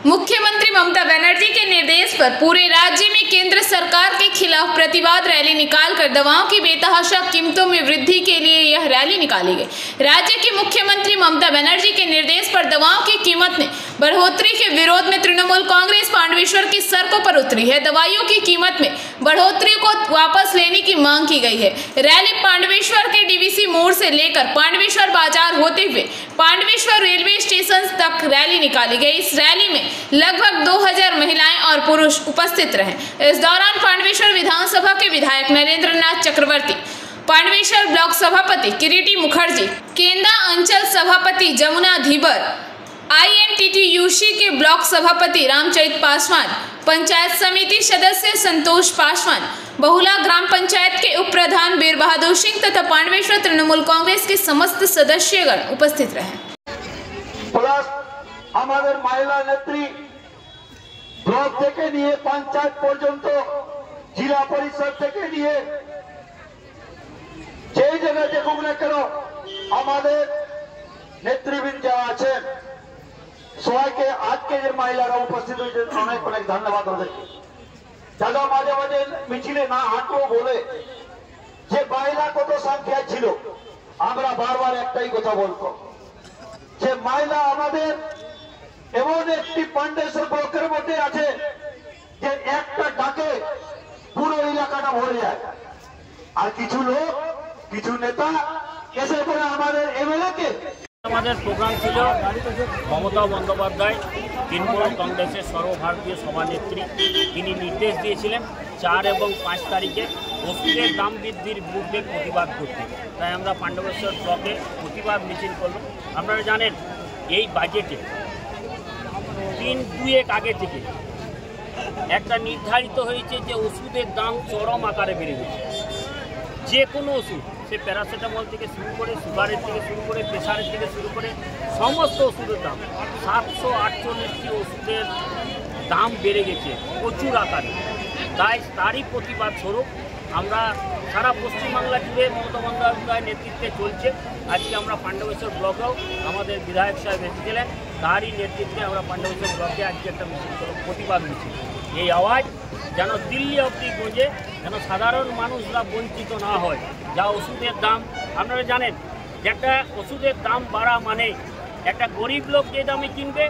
मुख्यमंत्री ममता बनर्जी के निर्देश पर पूरे राज्य में केंद्र सरकार के खिलाफ प्रतिवाद रैली निकालकर दवाओं की बेतहाशा कीमतों में वृद्धि के लिए यह रैली निकाली गई। राज्य की मुख्यमंत्री ममता बनर्जी के निर्देश पर दवाओं की कीमत में बढ़ोतरी के विरोध में तृणमूल कांग्रेस पांडवेश्वर की सड़कों पर उतरी है। दवाइयों की कीमत में बढ़ोतरी को वापस लेने की मांग की गई है। रैली पांडवेश्वर के डीवीसी मोड़ से लेकर पांडवेश्वर बाजार होते हुए पांडवेश्वर रेलवे स्टेशन तक रैली निकाली गई। इस रैली में लगभग 2000 महिलाएं और पुरुष उपस्थित रहे। इस दौरान पांडवेश्वर विधानसभा के विधायक नरेंद्रनाथ चक्रवर्ती, पांडवेश्वर ब्लॉक सभापति किरीटी मुखर्जी, केंदा अंचल सभापति जमुना धीबर, INTTUC के ब्लॉक सभापति रामचरित पासवान, पंचायत समिति सदस्य संतोष पासवान, बहुला ग्राम पंचायत के उप प्रधान बीर बहादुर सिंह तथा पांडवेश्वर तृणमूल कांग्रेस के समस्त सदस्यगण उपस्थित रहे। हमारे महिला नेत्री ब्लॉक থেকে নিয়ে पंचायत পর্যন্ত जिला परिषद থেকে নিয়ে যেই জায়গায় দেখুক না কেন আমাদের নেতৃবৃন্দ যারা আছেন সবাইকে আজকে যে মহিলারা উপস্থিত হয়েছেন অনেক অনেক ধন্যবাদ ওদেরকে। যারা মাঝে মাঝে মিছিলে না হাঁটবো বলে যে মহিলা কত সংখ্যায় ছিল, আমরা বারবার একটাই কথা বলতো যে মহিলা আমাদের এমন একটি পান্ডেশ্বর ব্লকের মধ্যে আছে যে একটা ডাকে পুরো এলাকাটা ভরে যায়। আর কিছু লোক কিছু নেতা এসে করে আমাদের এমএলএ কে আমাদের প্রোগ্রাম ছিল মমতা বন্দ্যোপাধ্যায় তৃণমূল কংগ্রেসের সর্বভারতীয় সভানেত্রী, তিনি নির্দেশ দিয়েছিলেন 4 এবং 5 তারিখে ওষুধের দাম বৃদ্ধির বিরুদ্ধে প্রতিবাদ করতে। তাই আমরা পান্ডবেশ্বর ব্লকে প্রতিবাদ মিছিল করলাম। আপনারা জানেন এই বাজেটে 3-2 আগে থেকে একটা নির্ধারিত হয়েছে যে ওষুধের দাম চরম আকারে বেড়ে গেছে। যে কোনো ওষুধ, সে প্যারাসিটামল থেকে শুরু করে সুগারের থেকে শুরু করে প্রেশারের থেকে শুরু করে সমস্ত ওষুধের দাম 748টি ওষুধের দাম বেড়ে গেছে প্রচুর আকারে। তাই তারই প্রতিবাদ স্বরূপ আমরা সারা পশ্চিমবাংলা জুড়ে মমতা বন্দ্যোপাধ্যায়ের নেতৃত্বে চলছে। আজকে আমরা পান্ডবেশ্বর ব্লকেও আমাদের বিধায়ক সাহেব এসেছিলেন, তারই নেতৃত্বে আমরা পান্ডবেশ্বর ব্লকে আজকে একটা মিছিল করব, প্রতিবাদ মিছিল। এই আওয়াজ যেন দিল্লি অবধি গঞ্জে, যেন সাধারণ মানুষরা বঞ্চিত না হয়। যা ওষুধের দাম, আপনারা জানেন যে একটা ওষুধের দাম বাড়া মানে একটা গরিব লোক যে দামে কিনবে,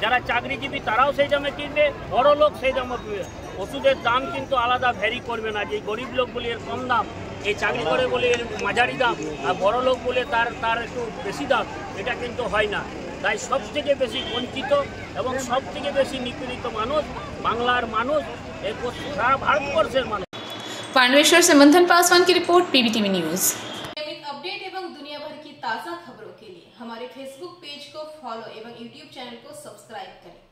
যারা চাকরিজীবী তারাও সেই দামে কিনবে, বড় লোক সেই দামে কিনবে। ওষুধের দাম কিন্তু আলাদা ভ্যারি করবে না, যে গরিব লোক বলে এর কম দাম, এই চাকরি করে বলে এর মাঝারি দাম, আর বড় লোক বলে তার একটু বেশি দাম, এটা কিন্তু হয় না। তাই সবথেকে বেশি বঞ্চিত এবং সবথেকে বেশি নিপীড়িত মানুষ বাংলার মানুষ, এই সারা ভারতবর্ষের মানুষ। पांडवेश्वर से मंथन पासवान की रिपोर्ट, PBTV न्यूज। नियमित अपडेट एवं दुनिया भर की ताज़ा खबरों के लिए हमारे फेसबुक पेज को फॉलो एवं यूट्यूब चैनल को सब्सक्राइब करें।